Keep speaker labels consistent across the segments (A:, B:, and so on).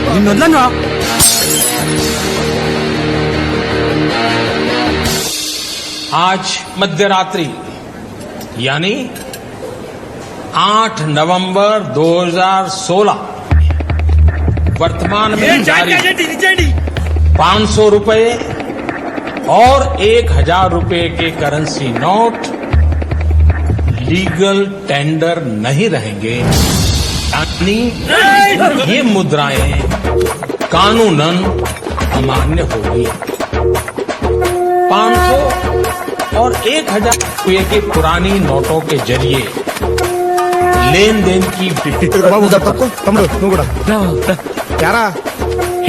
A: నిన్నొద్దన్నా.
B: आज मध्य रात्रि यानी 8 नवंबर 2016 वर्तमान में जारी 500 रुपए और 1000 रुपए के करेंसी नोट लीगल टेंडर नहीं रहेंगे, यानी ये मुद्राएं कानूनन अमान्य होगी। 500 और 1000 रुपये के पुरानी नोटों के जरिए लेन देन की
C: తమ్ముడు నువ్వు కూడా యారా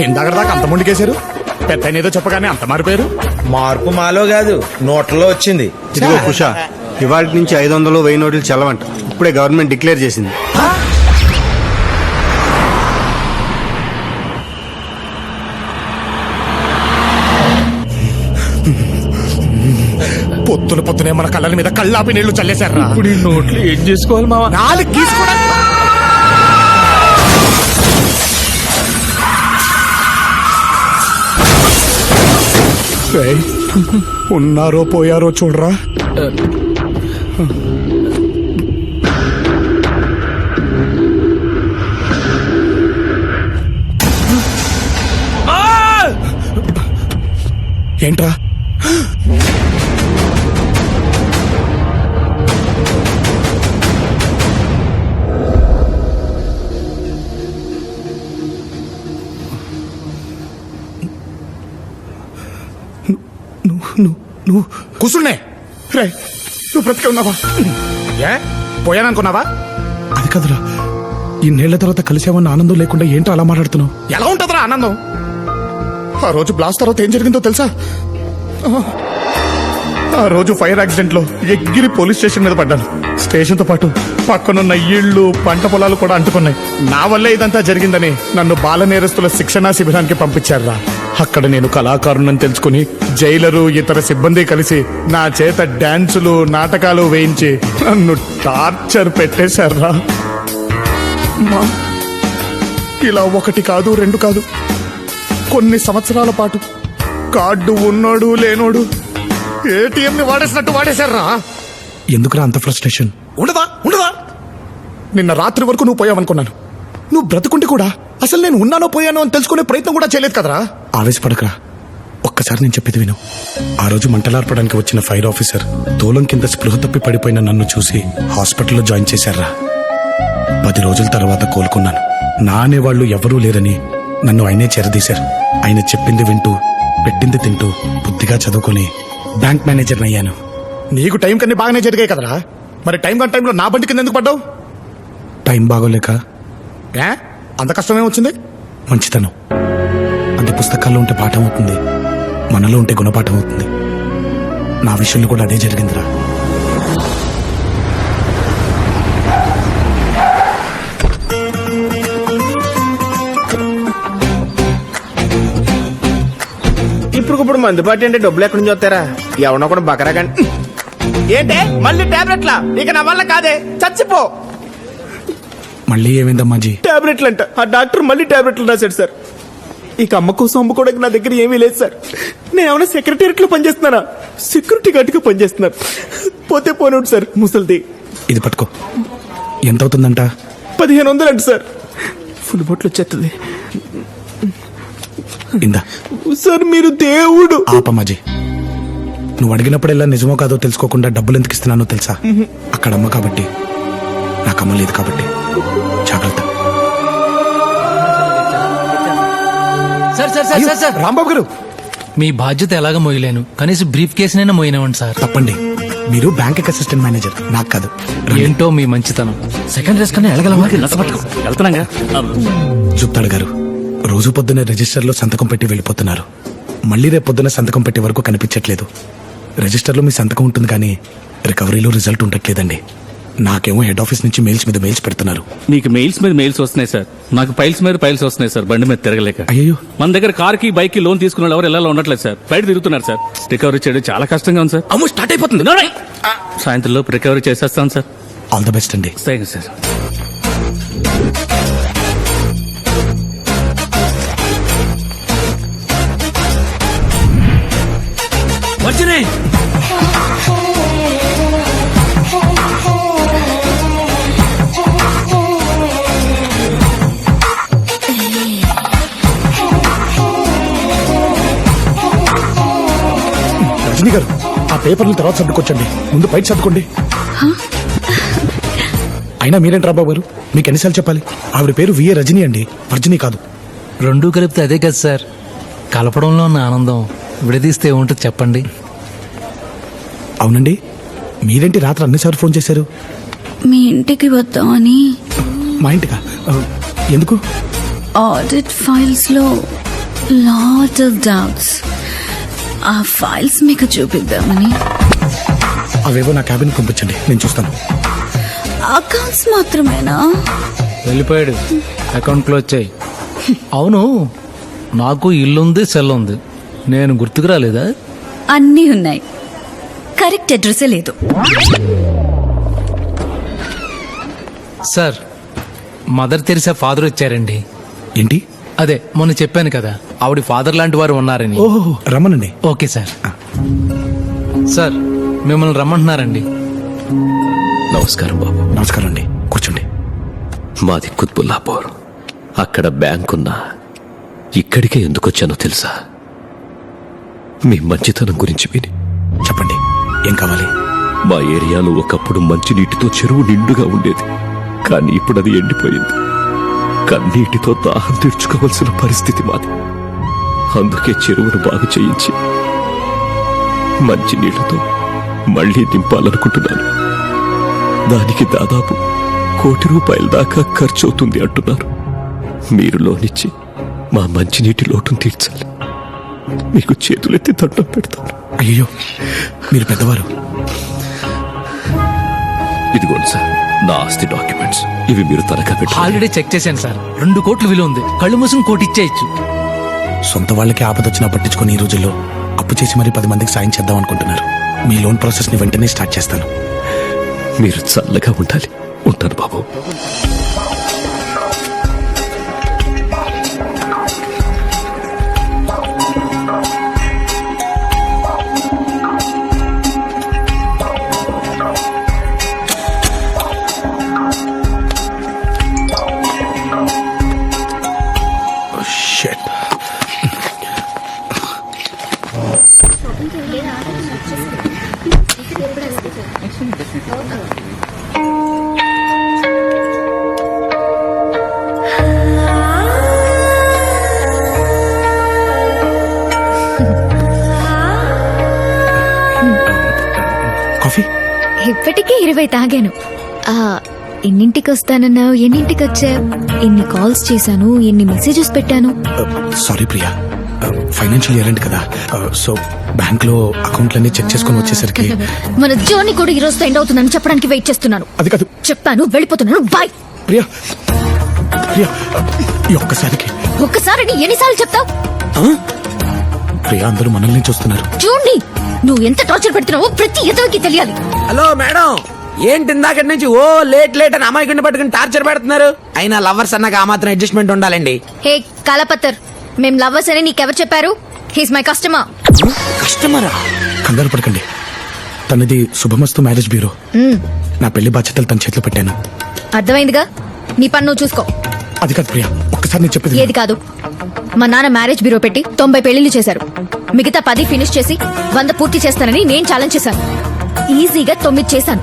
C: ఇందాక దాకా అంత ముందుకేశారు, పెద్ద ఏదో చెప్పగానే అంత మారిపోయారు.
D: మార్పు మాలో కాదు, నోట్లలో వచ్చింది.
A: ఇదిగో కుషా, ఇవాళ నుంచి 500, 1000 నోట్లు చల్లవంట. ఇప్పుడే గవర్నమెంట్ డిక్లేర్ చేసింది.
C: పొద్దునే మన కళ్ళ మీద కళ్ళాపి నీళ్లు చల్లేశారా.
B: ఇప్పుడు ఈ నోట్లు ఏం చేసుకోవాలి మావా?
C: 4 తీసుకోవడానికి ఉన్నారో పోయారో చూడరా. ఏంట్రా నువ్వు కూర్చున్నే రే, నువ్వు బ్రతికే ఉన్నావా? ఏ పోయాననుకున్నావా? అది కదరా, ఇన్నేళ్ల తర్వాత కలిసామన్న ఆనందం లేకుండా ఏంటో అలా మాట్లాడుతున్నావు? ఎలా ఉంటుందిరా ఆనందం? ఆ రోజు బ్లాస్ట్ తర్వాత ఏం జరిగిందో తెలుసా? ఆ రోజు ఫైర్ యాక్సిడెంట్ లో ఎగిరి పోలీస్ స్టేషన్ మీద పడ్డాను. స్టేషన్ తో పాటు పక్కనున్న ఇళ్లు, పంట పొలాలు కూడా అంటుకున్నాయి. నా వల్లే ఇదంతా జరిగిందని నన్ను బాల నేరస్తుల శిక్షణా శిబిరానికి పంపించారా. అక్కడ నేను కళాకారుణ్ణని తెలుసుకుని జైలరు, ఇతర సిబ్బంది కలిసి నా చేత డాన్సులు, నాటకాలు వేయించి నన్ను టార్చర్ పెట్టేశారా. ఇలా 1 కాదు 2 కాదు, కొన్ని సంవత్సరాల పాటు కార్డు ఉన్నోడు లేనోడు ఏటీఎం ని వాడేసినట్టు వాడేశారా. ఎందుకురా అంత ఫ్రస్ట్రేషన్? ఉండదా ఉండదా? నిన్న రాత్రి వరకు నువ్వు పోయావనుకున్నాను. నువ్వు బ్రతుకుంటే కూడా అసలు నేను ఉన్నానో పోయానో అని తెలుసుకునే ప్రయత్నం కూడా చేయలేదు కదరా. ఆవేశపడకరా, ఒక్కసారి నేను చెప్పేది విను. ఆ రోజు మంటలార్పడానికి వచ్చిన ఫైర్ ఆఫీసర్ తోలం కింద స్పృహ తప్పి పడిపోయిన నన్ను చూసి హాస్పిటల్లో జాయిన్ చేశారా. 10 రోజుల తర్వాత కోలుకున్నాను. నా అనేవాళ్లు ఎవరూ లేరని నన్ను ఆయనే చేరదీశారు. ఆయన చెప్పింది వింటూ, పెట్టింది తింటూ, బుద్ధిగా చదువుకుని బ్యాంక్ మేనేజర్ అయ్యాను. నీకు టైం కన్నా బాగానే జరిగాయి కదరా, మరి టైం కన్నా టైంలో నా బండి కింద ఎందుకు పడ్డావు? టైం బాగోలేక. అంత కష్టమే వచ్చింది? మంచితనం అంటే పుస్తకాల్లో ఉంటే పాఠం అవుతుంది, మనలో ఉంటే గుణపాఠం అవుతుంది. నా విషయంలో కూడా అదే జరిగిందిరా.
D: ఇప్పుడు మందుబాటి అంటే డబ్బులు ఎక్కడి నుంచి వస్తారా? ఎవడో కూడా బకరా కానీ ఏంటే మళ్ళీ టాబ్లెట్లా? ఇక నా వల్ల కాదే, చచ్చిపో.
C: మళ్ళీ ఏమైందమ్మా జీ?
D: టాబ్లెట్లు అంట. ఆ డాక్టర్ మళ్ళీ టాబ్లెట్లు రాశాడు సార్. ఇక అమ్మ కోసం అమ్ముకోవడానికి నా దగ్గర ఏమీ లేదు సార్. నేను ఏమైనా సెక్రటేరియట్ లో పనిచేస్తున్నానా? సెక్యూరిటీ గార్డ్ గా పనిచేస్తున్నాను. పోతే పోనివ్వండి సార్, ముసలిది.
C: ఇది పట్టుకో. ఎంత అవుతుందంట?
D: 1500 అంట సార్. ఫుల్ బొట్లు వచ్చేస్తుంది.
C: ఇందా
D: సార్, మీరు దేవుడు.
C: ఆపమాజీ, నువ్వు అడిగినప్పుడెల్లా నిజమో కాదో తెలుసుకోకుండా డబ్బులు ఎందుకు ఇస్తున్నానో తెలుసా? అక్కడ అమ్మ కాబట్టి, నాకు అమ్మ లేదు కాబట్టి. జాగ్రత్త. రాంబాబు గారు,
E: మీ బాధ్యత ఎలాగ మోయలేను, కనీసం బ్రీఫ్ కేసునైనా మోయినవండి సార్.
C: తప్పండి, మీరు బ్యాంక్ అసిస్టెంట్ మేనేజర్, నాకు కాదు.
E: ఏంటో మీ మంచితనం. సెకండ్ రేస్ కన్నా ఎలగలమా? వెళ్తున్నాగా.
C: జుప్తాడు గారు, రోజు పొద్దున్న రిజిస్టర్లో సంతకం పెట్టి వెళ్ళిపోతున్నారు. మళ్ళీ రేపు పొద్దున్న సంతకం పెట్టే వరకు కనిపించట్లేదు. రిజిస్టర్లో మీ సంతకం ఉంటుంది కానీ రికవరీలో రిజల్ట్ ఉండట్లేదండి. నాకేమో హెడ్ ఆఫీస్ నుంచి మెయిల్స్ మీద మెయిల్స్ పెడుతున్నారు.
F: మీకు మెయిల్స్ మీద మెయిల్స్ వస్తున్నాయి సార్, నాకు ఫైల్స్ మీద ఫైల్స్ వస్తున్నాయి సార్. బండి మీద తిరగలేక.
C: అయ్యో,
F: మన దగ్గర కార్ కి బైక్ కి లోన్ తీసుకున్న ఎవరు ఎలా ఉండట్లేదు సార్, బయట తిరుగుతున్నారు సార్. రికవరీ చేయడం చాలా కష్టంగా ఉంది సార్.
C: అమ్మో, స్టార్ట్ అయిపోతుంది.
F: సాయంత్రం లోపు రికవరీ చేసేస్తాను సార్.
C: ఆల్ ద బెస్ట్ అండి.
F: Thank you sir.
E: వచ్చినాయి.
C: రజనీ గారు ఆ పేపర్లు తర్వాత సర్దుకొచ్చండి, ముందు బయట సర్దుకోండి. అయినా మీరేంటి రాబాబు గారు, మీకు ఎన్నిసార్లు చెప్పాలి? ఆవిడ పేరు విఏ రజనీ అండి, వర్జనీ కాదు.
E: రెండు కలిపితే అదే కదా సార్. కలపడంలో ఉన్న ఆనందం విడదీస్తే ఏముంటుంది చెప్పండి.
C: అవునండి, మీరేంటి రాత్రి అన్నిసార్లు ఫోన్ చేశారు?
G: మీ ఇంటికి వద్దామని.
C: మా ఇంటికా? ఎందుకు?
G: ఆడిట్ ఫైల్స్ లో లాట్ ఆఫ్ డౌట్స్. ఆ ఫైల్స్ మీకు చూపిద్దామని.
C: అవేవో నా క్యాబిన్ పంపించండి, నేను చూస్తాను.
G: అకౌంట్స్ మాత్రమేనా?
E: వెళ్ళిపోయాడు, అకౌంట్ క్లోజ్ చేయి. అవును, నాకు ఇల్లుంది, సెల్ ఉంది, నేను గుర్తుకు రాలేదా?
G: అన్నీ ఉన్నాయి, కరెక్ట్ అడ్రస్సే లేదు.
E: సార్, మదర్ తెరిసా ఫాదర్ వచ్చారండి.
C: ఏంటి?
E: అదే మొన్న చెప్పాను కదా, ఆవిడ ఫాదర్ లాంటి వారు ఉన్నారని.
C: ఓహో, రమ్మనండి.
E: Okay sir. సార్, మిమ్మల్ని రమ్మంటున్నారండి.
H: నమస్కారం బాబు.
C: నమస్కారం అండి, కూర్చోండి.
H: మాది కుత్బుల్లాపూర్. అక్కడ బ్యాంకున్నా ఇక్కడికే ఎందుకు వచ్చానో తెలుసా? మీ మంచితనం గురించి విని.
C: చెప్పండి, ఏం కావాలి?
H: మా ఏరియాలో ఒకప్పుడు మంచినీటితో చెరువు నిండుగా ఉండేది, కానీ ఇప్పుడు అది ఎండిపోయింది. కన్నీటితో దాహం తీర్చుకోవాల్సిన పరిస్థితి మాది. అందుకే చెరువును బాగు చేయించి మంచినీళ్లతో మళ్లీ నింపాలనుకుంటున్నాను. దానికి దాదాపు ₹1,00,00,000 దాకా ఖర్చు అవుతుంది అంటున్నారు. మీరు లోనిచ్చి మా మంచినీటి లోటును తీర్చాలి. మీకు చేతులెత్తి దండం పెడతాను.
C: అయ్యో, మీరు పెద్దవారు.
H: ఇదిగోండి సార్, నా ఆస్తి డాక్యుమెంట్స్. ఇవి మీరు తనఖా పెట్టి.
E: ఆల్రెడీ చెక్ చేశాను సార్, 2 కోట్లు విలువ ఉంది. కళ్ళు మూసుకుని కోటి ఇచ్చేయచ్చు.
C: సొంత వాళ్ళకి ఆపదొచ్చినా పట్టించుకొని ఈ రోజుల్లో అప్పు చేసి మరీ 10 మందికి సాయం చేద్దాం అనుకుంటున్నారు. మీ లోన్ ప్రాసెస్ ని వెంటనే స్టార్ట్ చేస్తాను.
H: మీరు చల్లగా ఉండాలి. ఉంటాను బాబు.
C: కాఫీ?
G: ఇప్పటికే 20 తాగాను. ఎన్నింటికి వస్తానన్నావు, ఎన్నింటికి వచ్చావు? ఎన్ని కాల్స్ చేశాను, ఎన్ని మెసేజెస్ పెట్టాను.
C: సారీ ప్రియా, ఫైనాన్షియల్ ఇయర్ కదా, సో బ్యాంక్ లో అకౌంట్లన్నీ చెక్ చేసుకుని వచ్చేసరికి
G: మన జర్నీ కూడా ఈ రోజు ఎండ్ అవుతుందని చెప్పడానికి వెయిట్ చేస్తున్నాను.
C: అది కాదు.
G: చెప్పాను, వెళ్ళిపోతున్నాను, బాయ్.
C: ప్రియా, ప్రియా, ఈ
G: ఒక్కసారి ఎన్నిసార్లు చెప్తావు?
C: ప్రియా, అందరూ మనల్ని చూస్తున్నారు.
G: చూడండి, నువ్వు ఎంత టార్చర్ పెడుతున్నావో ప్రతి ఎదవకి తెలియాలి.
D: హలో మేడం, ఏంటి ఇందాకటి నుంచి ఓ లేట్ అని అమాయకుడిని పట్టుకుని టార్చర్ పెడుతున్నారు? అయినా లవర్స్ అన్నాక ఆ మాత్రం అడ్జస్ట్మెంట్ ఉండాలండి.
G: హే కలపత్తర్, మేం లవర్స్ అని నీకెవరు చెప్పారు? He's my customer.
D: కస్టమరా?
C: కంగారు పడకండి, తనది శుభమస్తు మ్యారేజ్ బ్యూరో. నా పెళ్లి బాధ్యతలు తన చేతిలో పెట్టాను.
G: అర్థమైందిగా, నీ పని నువ్వు చూసుకో.
C: అది కాదు ప్రియా, ఒక్కసారి నేను చెప్పేది.
G: ఏది కాదు? మా నాన్న మ్యారేజ్ బ్యూరో పెట్టి 90 పెళ్లిళ్ళు చేశారు. మిగతా 10 ఫినిష్ చేసి 100 పూర్తి చేస్తానని నేను ఛాలెంజ్ చేశాను. ఈజీగా 9 చేశాను.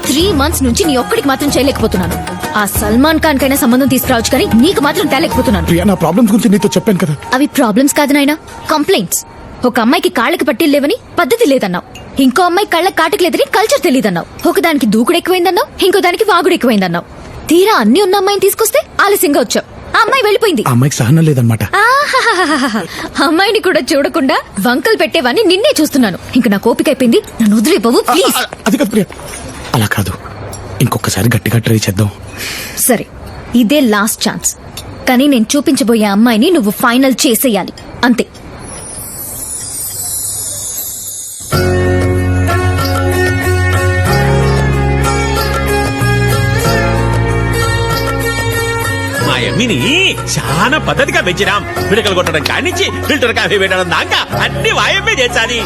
G: 3 months నుంచి నీ ఒక్కడికి మాత్రం చేయలేకపోతున్నాను. ఆ సల్మాన్ ఖాన్ కైనా సంబంధం తీసుకురావచ్చు, కానీ నీకు మాత్రం తేలేకపోతున్నాను.
C: ప్రియా, నా ప్రాబ్లమ్స్ గురించి నీతో చెప్పాను కదా.
G: అవి ప్రాబ్లమ్స్ కాదు నాయనా, కంప్లైంట్స్. ఒక అమ్మాయికి కాళ్ళకి పట్టీలు లేవని పద్ధతి లేదన్నావు. ఇంకో అమ్మాయి కళ్ళకి కాటికి లేదని కల్చర్ తెలియదన్నావు. ఒకదానికి దూకుడు ఎక్కువైందన్నావు, ఇంకో దానికి వాగుడు ఎక్కువైందన్నావు. తీరా అన్ని ఉన్న అమ్మాయిని తీసుకొస్తే ఆలస్యంగా వచ్చావు. ఆ అమ్మాయి వెళ్ళిపోయింది.
C: ఆ అమ్మాయికి సహనం లేదన్నమాట.
G: ఆహాహాహాహా. అమ్మాయిని కూడా చూడకుండా వంకలు పెట్టేవాన్ని నిన్నే చూస్తున్నాను. ఇంక నా కోపిక అయిపోయింది, నన్ను వదిలేపోవు ప్లీజ్.
C: అది కాదు ప్రియా, అలా కాదు, ఇంకొకసారి గట్టిగా ట్రై చేద్దాం.
G: సరే, ఇదే లాస్ట్ ఛాన్స్. కానీ నేను చూపించబోయే అమ్మాయిని నువ్వు ఫైనల్ చేసేయాలి, అంతే.
I: మా యమ్మిని చాలా పద్ధతిగా పెంచినాం. పిడకలు కొట్టడం కానించి ఫిల్టర్ కాఫీ పెట్టడం దాకా అన్ని వాయమ్మే చేశాది.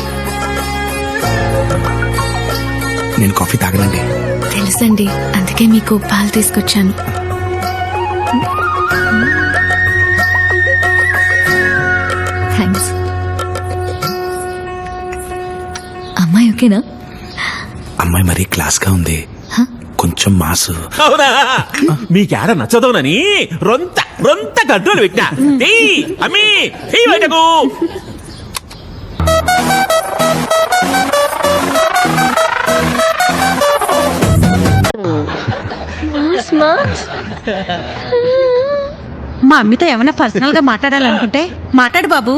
C: నేను కాఫీ తాగనండి.
J: తెలుసండి, అందుకే మీకు పాలు తీసుకొచ్చాను.
G: థ్యాంక్స్. అమ్మాయి ఓకేనా?
C: అమ్మాయి మరీ క్లాస్ గా ఉంది, కొంచెం మాసు.
I: అవునా మీకేడ నచ్చదోనని రొంత రొంత కంట్రోల్ పెట్టినా అమ్మి బయటకు
J: మా అమ్మతో ఏమైనా పర్సనల్ గా మాట్లాడాలనుకుంటే మాట్లాడు బాబు.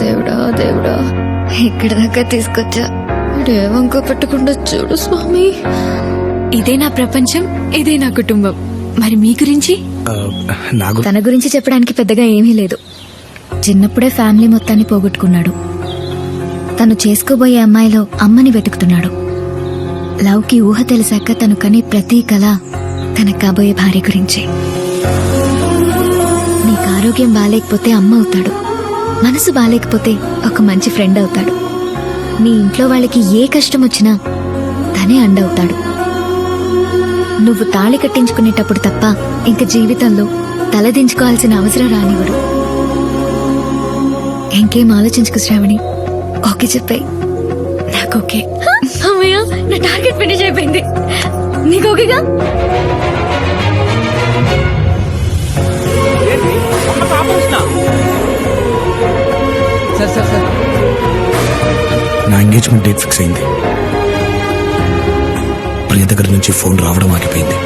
G: దేవుడా దేవుడా, ఇక్కడ దాకా తీసుకొచ్చా. ఏవంక పెట్టకుండా చూడు స్వామి.
J: ఇదే నా ప్రపంచం, ఇదే నా కుటుంబం. మరి మీ గురించి?
C: నాకు
G: తన గురించి చెప్పడానికి పెద్దగా ఏమీ లేదు. చిన్నప్పుడే ఫ్యామిలీ మొత్తాన్ని పోగొట్టుకున్నాడు. తను చేసుకోబోయే అమ్మాయిలో అమ్మని వెతుకుతున్నాడు. లవ్ కి ఊహ తెలిసాక తను కనే ప్రతి కళ తనకు కాబోయే భార్య గురించి. నీకు ఆరోగ్యం బాలేకపోతే అమ్మ అవుతాడు, మనసు బాలేకపోతే ఒక మంచి ఫ్రెండ్ అవుతాడు. నీ ఇంట్లో వాళ్ళకి ఏ కష్టం వచ్చినా తనే అండవుతాడు. నువ్వు తాళి కట్టించుకునేటప్పుడు తప్ప ఇంక జీవితంలో తలదించుకోవాల్సిన అవసరం రానివ్వడు. ఇంకేం ఆలోచించుకు శ్రావణి, ఓకే చెప్పాయి.
J: నాకు ఓకే.
G: అమ్మయ్య, నా టార్గెట్ ఫినిష్ అయిపోయింది. నీకు ఓకేగా?
C: నా ఎంగేజ్మెంట్ డేట్ ఫిక్స్ అయింది. ప్రియ దగ్గర నుంచి ఫోన్ రావడం ఆగిపోయింది.